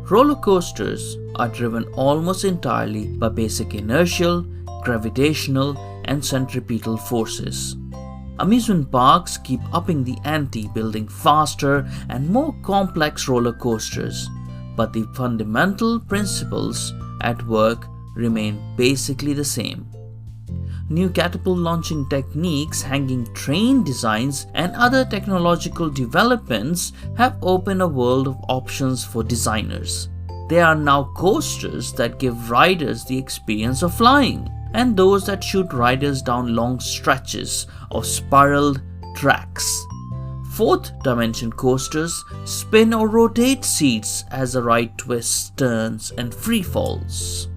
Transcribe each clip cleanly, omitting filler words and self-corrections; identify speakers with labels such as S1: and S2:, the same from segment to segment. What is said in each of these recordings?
S1: Roller coasters are driven almost entirely by basic inertial, gravitational, and centripetal forces. Amusement parks keep upping the ante, building faster and more complex roller coasters, but the fundamental principles at work remain basically the same. New catapult launching techniques, hanging train designs, and other technological developments have opened a world of options for designers. There are now coasters that give riders the experience of flying, and those that shoot riders down long stretches of spiraled tracks. Fourth dimension coasters spin or rotate seats as the ride twists, turns, and free falls.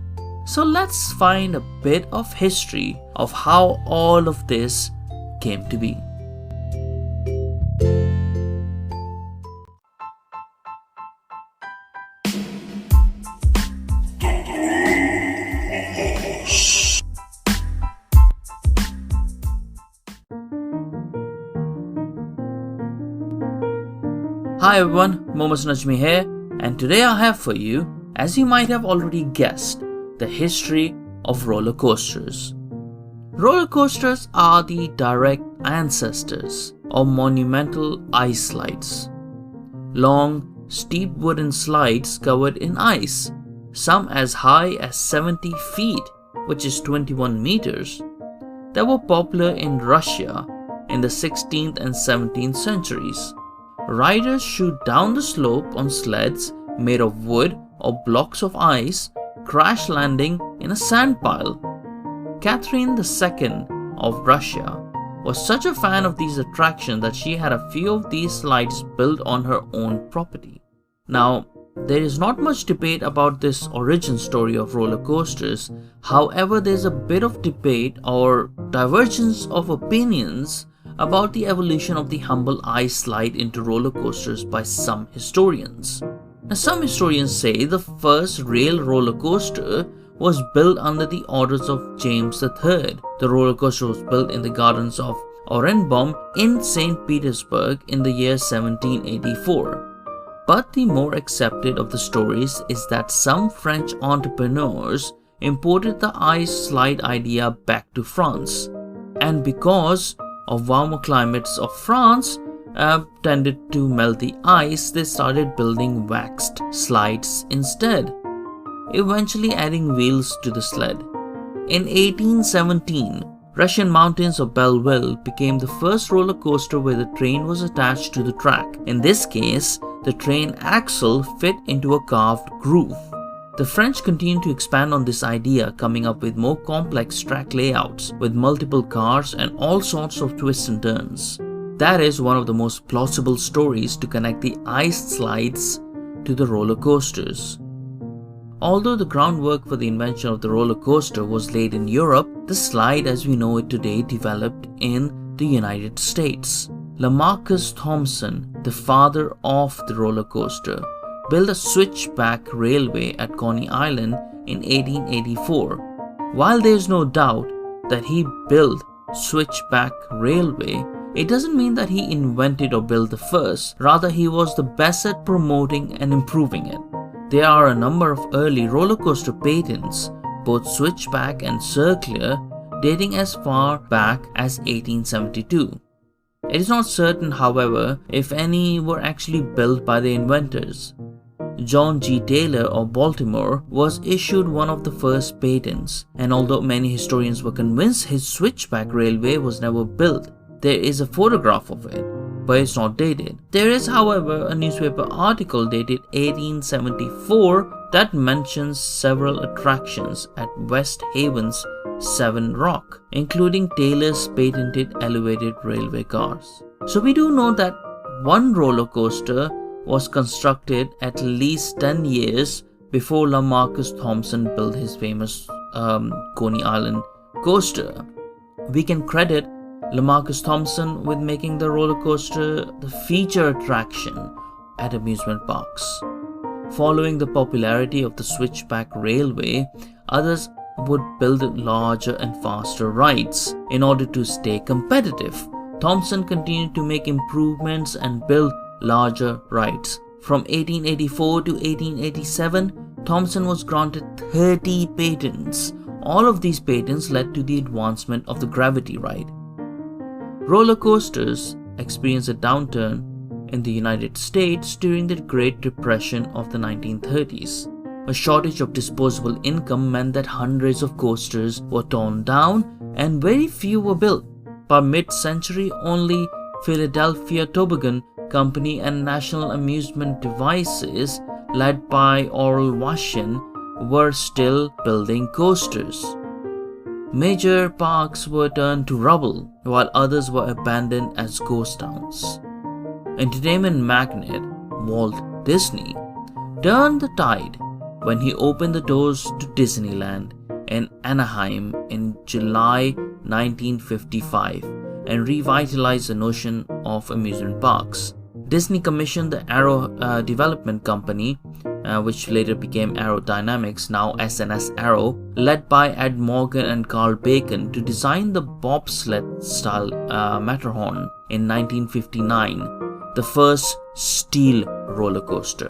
S1: So let's find a bit of history of how all of this came to be. Hi everyone, Mohammed Najmi here, and today I have for you, as you might have already guessed, the history of roller coasters. Roller coasters are the direct ancestors of monumental ice slides. Long, steep wooden slides covered in ice, some as high as 70 feet, which is 21 meters, that were popular in Russia in the 16th and 17th centuries. Riders shoot down the slope on sleds made of wood or blocks of ice, crash landing in a sand pile. Catherine II of Russia was such a fan of these attractions that she had a few of these slides built on her own property. Now, there is not much debate about this origin story of roller coasters. However, there's a bit of debate or divergence of opinions about the evolution of the humble ice slide into roller coasters by some historians. Now, some historians say the first rail roller coaster was built under the orders of James III. The roller coaster was built in the gardens of Oranienbaum in St. Petersburg in the year 1784. But the more accepted of the stories is that some French entrepreneurs imported the ice slide idea back to France, and because of warmer climates of France tended to melt the ice, they started building waxed slides instead, eventually adding wheels to the sled. In 1817, Russian mountains of Belleville became the first roller coaster where the train was attached to the track. In this case, the train axle fit into a carved groove. The French continued to expand on this idea, coming up with more complex track layouts with multiple cars and all sorts of twists and turns. That is one of the most plausible stories to connect the ice slides to the roller coasters. Although the groundwork for the invention of the roller coaster was laid in Europe, the slide as we know it today developed in the United States. Lamarcus Thompson, the father of the roller coaster, built a Switchback Railway at Coney Island in 1884. While there is no doubt that he built Switchback Railway, it doesn't mean that he invented or built the first. Rather, he was the best at promoting and improving it. There are a number of early roller coaster patents, both switchback and circular, dating as far back as 1872. It is not certain, however, if any were actually built by the inventors. John G. Taylor of Baltimore was issued one of the first patents, and although many historians were convinced his Switchback Railway was never built, there is a photograph of it, but it's not dated. There is, however, a newspaper article dated 1874 that mentions several attractions at West Haven's Seven Rock, including Taylor's patented elevated railway cars. So we do know that one roller coaster was constructed at least 10 years before Lamarcus Thompson built his famous Coney Island coaster. We can credit Lamarcus Thompson with making the roller coaster the feature attraction at amusement parks. Following the popularity of the Switchback Railway, others would build larger and faster rides. In order to stay competitive, Thompson continued to make improvements and build larger rides. From 1884 to 1887, Thompson was granted 30 patents. All of these patents led to the advancement of the gravity ride. Roller coasters experienced a downturn in the United States during the Great Depression of the 1930s. A shortage of disposable income meant that hundreds of coasters were torn down and very few were built. By mid-century, only Philadelphia Toboggan Company and National Amusement Devices, led by Oral Vashon, were still building coasters. Major parks were turned to rubble, while others were abandoned as ghost towns. Entertainment magnate Walt Disney turned the tide when he opened the doors to Disneyland in Anaheim in July 1955 and revitalized the notion of amusement parks. Disney commissioned the Aero Development Company, which later became Aerodynamics, now SNS Aero, led by Ed Morgan and Carl Bacon, to design the bobsled-style Matterhorn in 1959, the first steel roller coaster.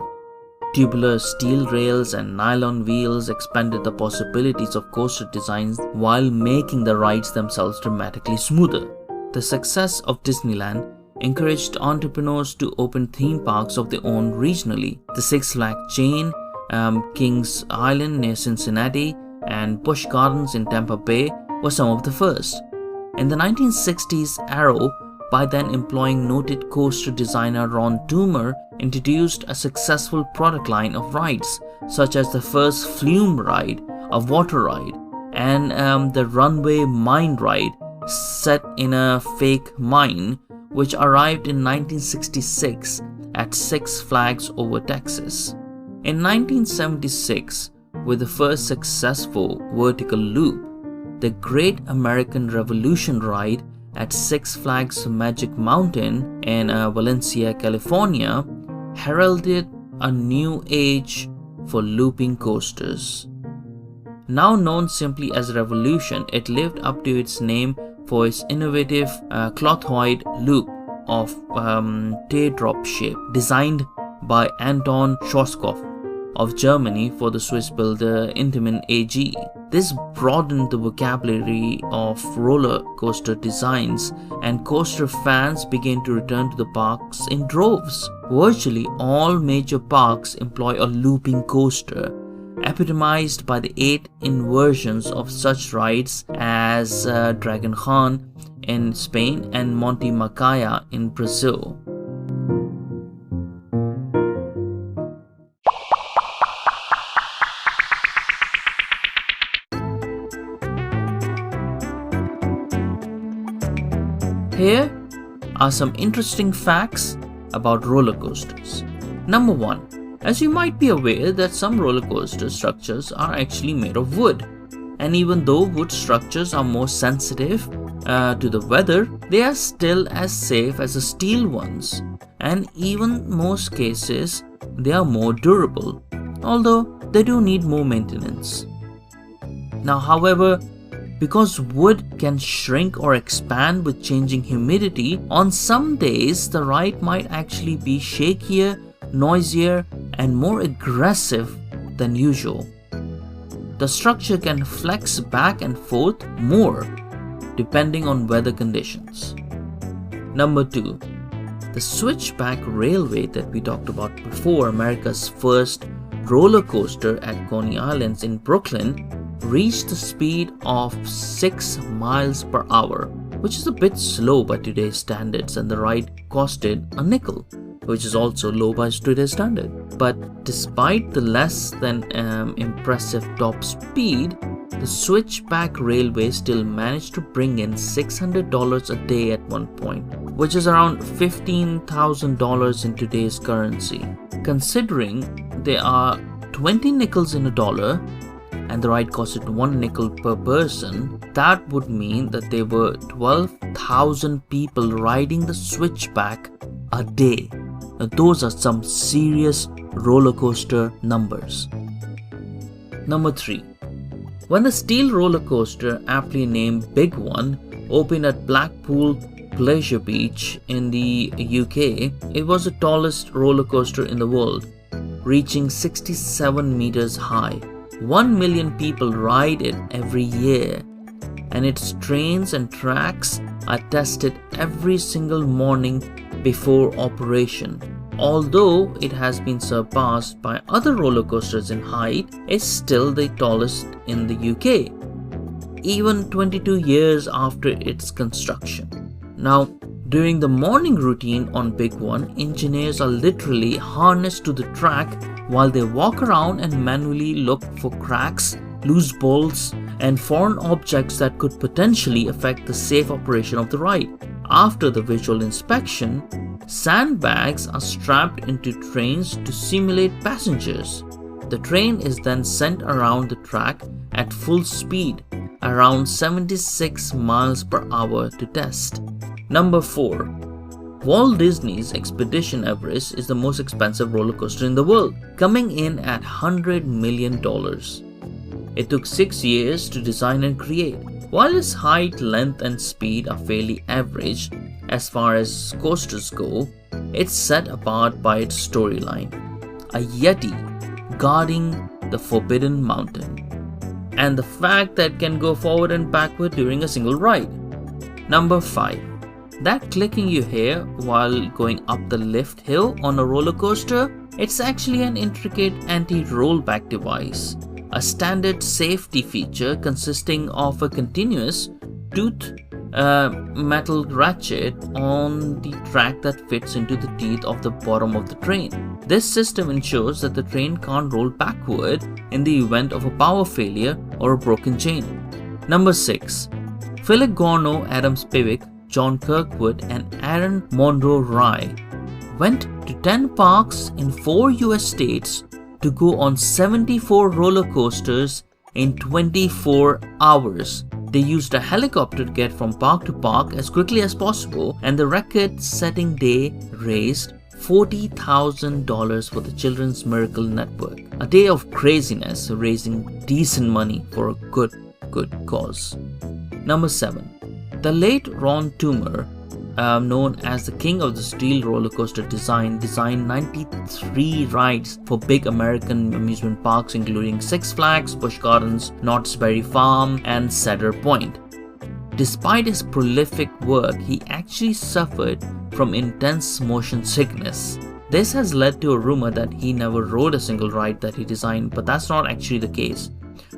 S1: Tubular steel rails and nylon wheels expanded the possibilities of coaster designs while making the rides themselves dramatically smoother. The success of Disneyland encouraged entrepreneurs to open theme parks of their own regionally. The Six Flags chain, Kings Island near Cincinnati, and Busch Gardens in Tampa Bay were some of the first. In the 1960s, Aero, by then employing noted coaster designer Ron Toomer, introduced a successful product line of rides, such as the first Flume ride, a water ride, and the Runway Mine ride, set in a fake mine, which arrived in 1966 at Six Flags over Texas. In 1976, with the first successful vertical loop, the Great American Revolution ride at Six Flags Magic Mountain in Valencia, California, heralded a new age for looping coasters. Now known simply as Revolution, it lived up to its name for its innovative clothoid loop of teardrop shape, designed by Anton Schwarzkopf of Germany for the Swiss builder Intamin AG. This broadened the vocabulary of roller coaster designs, and coaster fans began to return to the parks in droves. Virtually all major parks employ a looping coaster, epitomized by the 8 inversions of such rides as Dragon Khan in Spain and Monte Macaya in Brazil. Here are some interesting facts about roller coasters. Number 1. As you might be aware that some roller coaster structures are actually made of wood, and even though wood structures are more sensitive to the weather, they are still as safe as the steel ones, and even most cases they are more durable, although they do need more maintenance. Now, however, because wood can shrink or expand with changing humidity, on some days the ride might actually be shakier, noisier, and more aggressive than usual. The structure can flex back and forth more depending on weather conditions. Number 2. The Switchback Railway that we talked about before, America's first roller coaster at Coney Island in Brooklyn, reached the speed of 6 miles per hour, which is a bit slow by today's standards, and the ride costed a nickel, which is also low by today's standard. But despite the less than impressive top speed, the Switchback Railway still managed to bring in $600 a day at one point, which is around $15,000 in today's currency. Considering there are 20 nickels in a dollar, and the ride costed 1 nickel per person, that would mean that there were 12,000 people riding the Switchback a day. Now, those are some serious roller coaster numbers. Number 3. When the steel roller coaster, aptly named Big One, opened at Blackpool Pleasure Beach in the UK, it was the tallest roller coaster in the world, reaching 67 meters high. 1 million people ride it every year, and its trains and tracks are tested every single morning before operation. Although it has been surpassed by other roller coasters in height, it's still the tallest in the UK, even 22 years after its construction. Now, during the morning routine on Big One, engineers are literally harnessed to the track while they walk around and manually look for cracks, loose bolts, and foreign objects that could potentially affect the safe operation of the ride. After the visual inspection, sandbags are strapped into trains to simulate passengers. The train is then sent around the track at full speed, around 76 miles per hour to test. Number 4. Walt Disney's Expedition Everest is the most expensive roller coaster in the world, coming in at $100 million. It took 6 years to design and create. While its height, length and speed are fairly average as far as coasters go, it's set apart by its storyline. A Yeti guarding the Forbidden Mountain, and the fact that it can go forward and backward during a single ride. Number 5. That clicking you hear while going up the lift hill on a roller coaster, it's actually an intricate anti-rollback device, a standard safety feature consisting of a continuous toothed metal ratchet on the track that fits into the teeth of the bottom of the train. This system ensures that the train can't roll backward in the event of a power failure or a broken chain. Number 6. Philip Gorno, Adam Spivak, John Kirkwood and Aaron Monroe Rye went to 10 parks in 4 US states to go on 74 roller coasters in 24 hours. They used a helicopter to get from park to park as quickly as possible, and the record-setting day raised $40,000 for the Children's Miracle Network. A day of craziness, raising decent money for a good cause. Number 7. The late Ron Toomer, known as the king of the steel roller coaster designed 93 rides for big American amusement parks including Six Flags, Busch Gardens, Knott's Berry Farm, and Cedar Point. Despite his prolific work, he actually suffered from intense motion sickness. This has led to a rumor that he never rode a single ride that he designed, but that's not actually the case.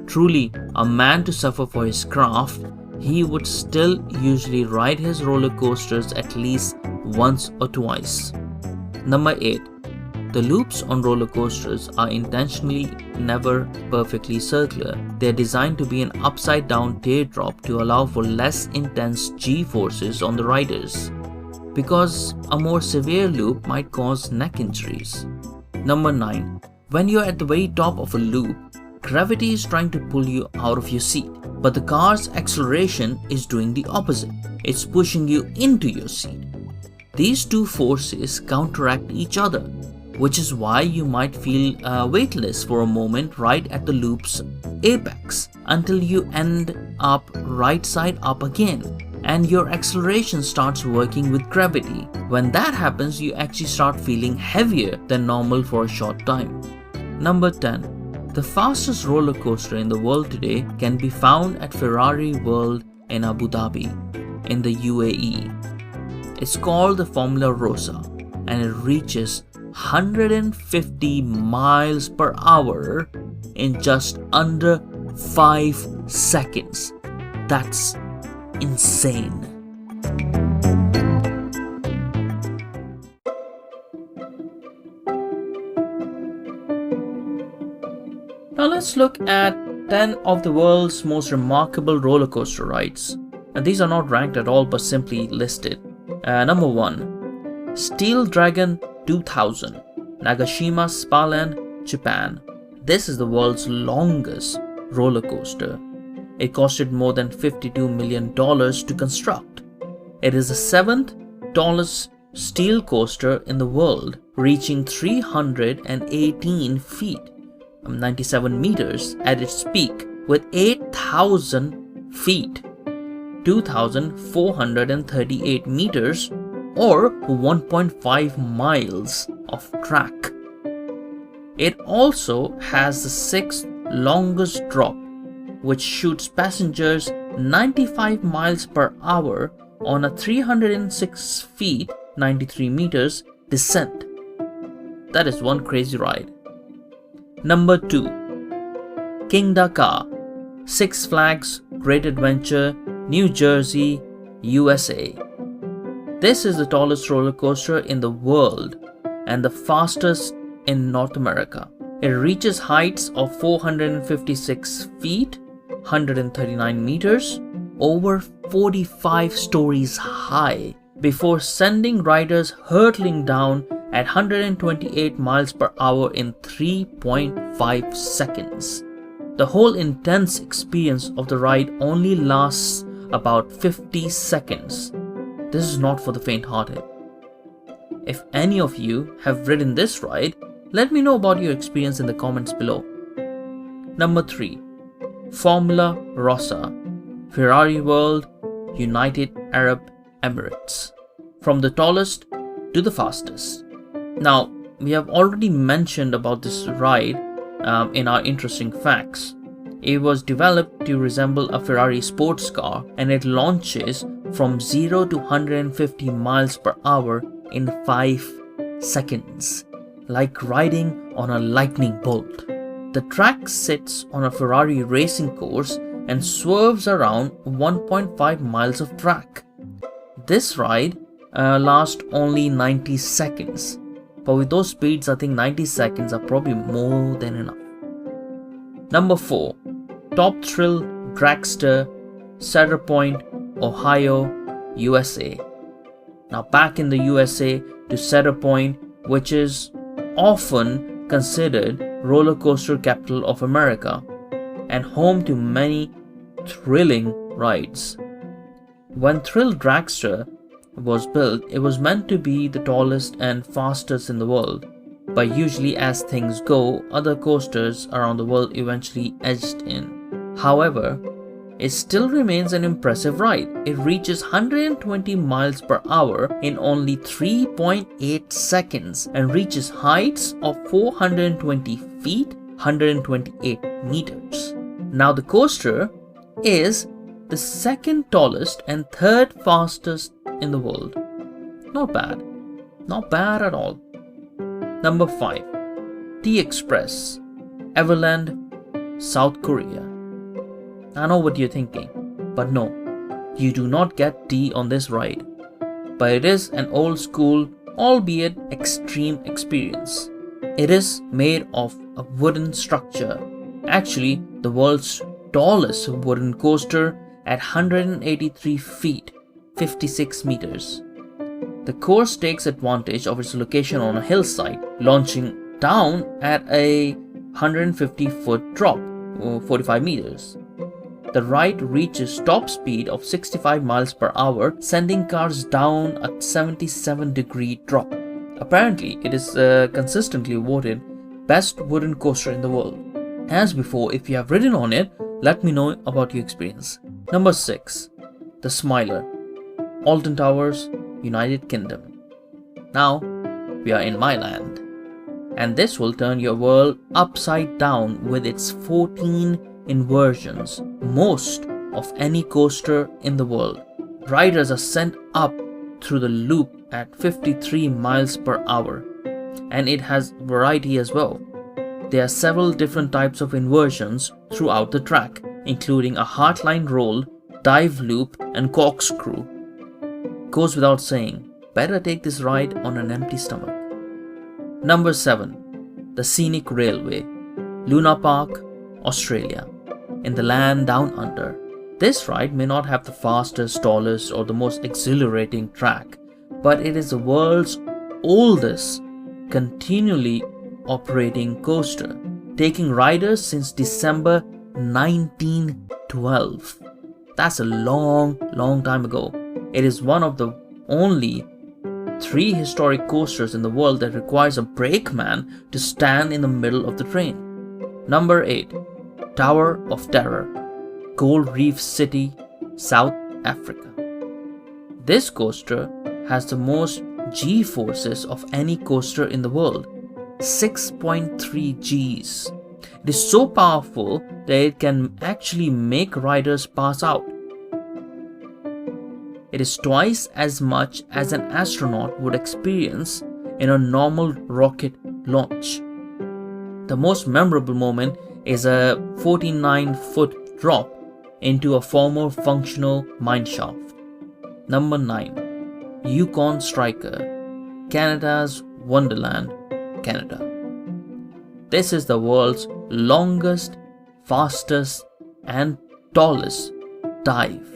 S1: Truly, a man to suffer for his craft, he would still usually ride his roller coasters at least once or twice. Number 8. The loops on roller coasters are intentionally never perfectly circular. They are designed to be an upside down teardrop to allow for less intense G-forces on the riders, because a more severe loop might cause neck injuries. Number 9. When you're at the very top of a loop, gravity is trying to pull you out of your seat, but the car's acceleration is doing the opposite. It's pushing you into your seat. These two forces counteract each other, which is why you might feel weightless for a moment right at the loop's apex until you end up right side up again and your acceleration starts working with gravity. When that happens, you actually start feeling heavier than normal for a short time. Number 10. The fastest roller coaster in the world today can be found at Ferrari World in Abu Dhabi, in the UAE. It's called the Formula Rossa, and it reaches 150 miles per hour in just under 5 seconds. That's insane. Now let's look at 10 of the world's most remarkable roller coaster rides. And these are not ranked at all but simply listed. Number 1. Steel Dragon 2000, Nagashima Spaland, Japan. This is the world's longest roller coaster. It costed more than $52 million to construct. It is the 7th tallest steel coaster in the world, reaching 318 feet, 97 meters at its peak, with 8,000 feet 2,438 meters or 1.5 miles of track. It also has the 6th longest drop, which shoots passengers 95 miles per hour on a 306 feet 93 meters descent. That is one crazy ride. Number 2. King Dakar, Six Flags Great Adventure, New Jersey, USA. This is the tallest roller coaster in the world and the fastest in North America. It reaches heights of 456 feet, 139 meters, over 45 stories high, before sending riders hurtling down at 128 miles per hour in 3.5 seconds. The whole intense experience of the ride only lasts about 50 seconds. This is not for the faint-hearted. If any of you have ridden this ride, let me know about your experience in the comments below. Number 3. Formula Rossa, Ferrari World, United Arab Emirates. From the tallest to the fastest. Now, we have already mentioned about this ride in our interesting facts. It was developed to resemble a Ferrari sports car, and it launches from 0 to 150 miles per hour in 5 seconds, like riding on a lightning bolt. The track sits on a Ferrari racing course and swerves around 1.5 miles of track. This ride lasts only 90 seconds, but with those speeds, I think 90 seconds are probably more than enough. Number 4. Top Thrill Dragster, Cedar Point, Ohio, USA. Now back in the USA to Cedar Point, which is often considered roller coaster capital of America and home to many thrilling rides. When Thrill Dragster was built, it was meant to be the tallest and fastest in the world, but usually as things go, other coasters around the world eventually edged in. However, it still remains an impressive ride. It reaches 120 miles per hour in only 3.8 seconds and reaches heights of 420 feet, 128 meters. Now the coaster is the second tallest and third fastest in the world. Not bad. Not bad at all. Number 5. T-Express, Everland, South Korea. I know what you're thinking, but no, you do not get tea on this ride. But it is an old school, albeit extreme experience. It is made of a wooden structure, actually the world's tallest wooden coaster at 183 feet, 56 meters. The course takes advantage of its location on a hillside, launching down at a 150-foot drop, 45 meters. The ride reaches top speed of 65 miles per hour, sending cars down a 77-degree drop. Apparently, it is consistently voted best wooden coaster in the world. As before, if you have ridden on it, let me know about your experience. Number 6. The Smiler, Alton Towers, United Kingdom. Now, we are in my land. And this will turn your world upside down with its 14 inversions, most of any coaster in the world. Riders are sent up through the loop at 53 miles per hour, and it has variety as well. There are several different types of inversions throughout the track, including a heartline roll, dive loop, and corkscrew. Goes without saying, better take this ride on an empty stomach. Number 7. The Scenic Railway, Luna Park, Australia, in the land down under. This ride may not have the fastest, tallest, or the most exhilarating track, but it is the world's oldest continually operating coaster, taking riders since December 1912. That's a long time ago. It is one of the only 3 historic coasters in the world that requires a brakeman to stand in the middle of the train. Number 8. Tower of Terror, Gold Reef City, South Africa. This coaster has the most G forces of any coaster in the world, 6.3 Gs. It is so powerful that it can actually make riders pass out. It is twice as much as an astronaut would experience in a normal rocket launch. The most memorable moment is a 49-foot drop into a former functional mineshaft. Number 9. Yukon Striker, Canada's Wonderland, Canada. This is the world's longest, fastest, and tallest dive.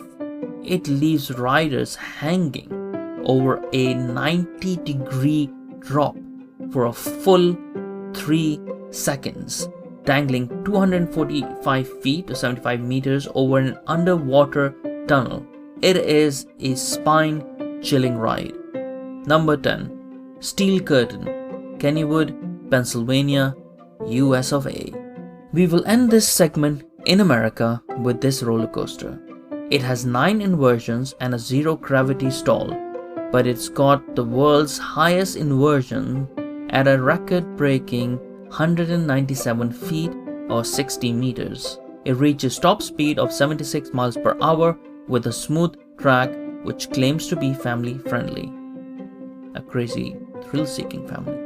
S1: It leaves riders hanging over a 90-degree drop for a full 3 seconds, dangling 245 feet or 75 meters over an underwater tunnel. It is a spine-chilling ride. Number 10. Steel Curtain, Kennywood, Pennsylvania, US of A. We will end this segment in America with this roller coaster. It has 9 inversions and a zero gravity stall, but it's got the world's highest inversion at a record-breaking 197 feet or 60 meters. It reaches top speed of 76 miles per hour with a smooth track which claims to be family friendly. A crazy, thrill-seeking family.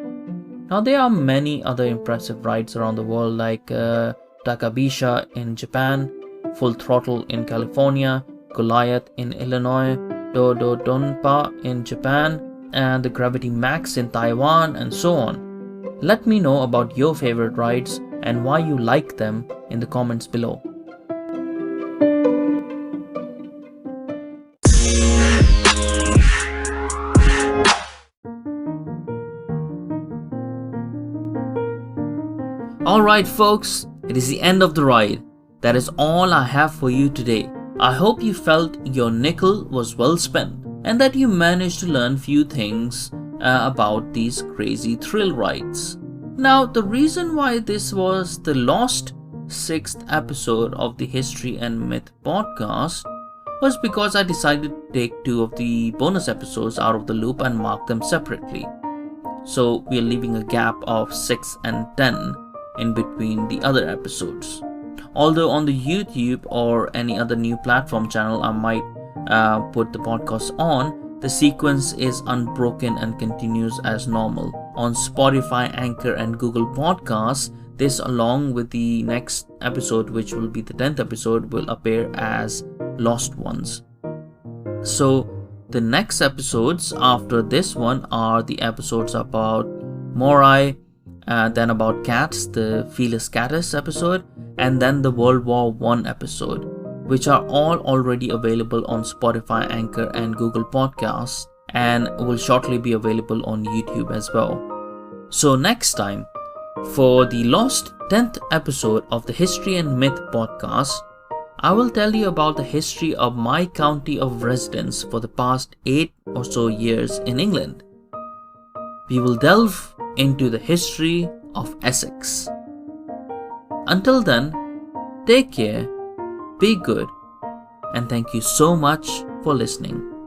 S1: Now there are many other impressive rides around the world like Dakar in Japan, Full Throttle in California, Goliath in Illinois, Dodonpa in Japan, and the Gravity Max in Taiwan, and so on. Let me know about your favorite rides and why you like them in the comments below. Alright folks, it is the end of the ride. That is all I have for you today. I hope you felt your nickel was well spent and that you managed to learn few things about these crazy thrill rides. Now, the reason why this was the lost 6th episode of the History and Myth podcast was because I decided to take 2 of the bonus episodes out of the loop and mark them separately. So we are leaving a gap of 6 and 10 in between the other episodes. Although on the YouTube or any other new platform channel I might put the podcast on, the sequence is unbroken and continues as normal. On Spotify, Anchor and Google Podcasts, this along with the next episode, which will be the 10th episode, will appear as lost ones. So the next episodes after this one are the episodes about Morai, then about cats, the Felis Catus episode, and then the World War I episode, which are all already available on Spotify, Anchor and Google Podcasts, and will shortly be available on YouTube as well. So next time, for the lost 10th episode of the History and Myth podcast, I will tell you about the history of my county of residence for the past 8 or so years in England. We will delve into the history of Essex. Until then, take care, be good, and thank you so much for listening.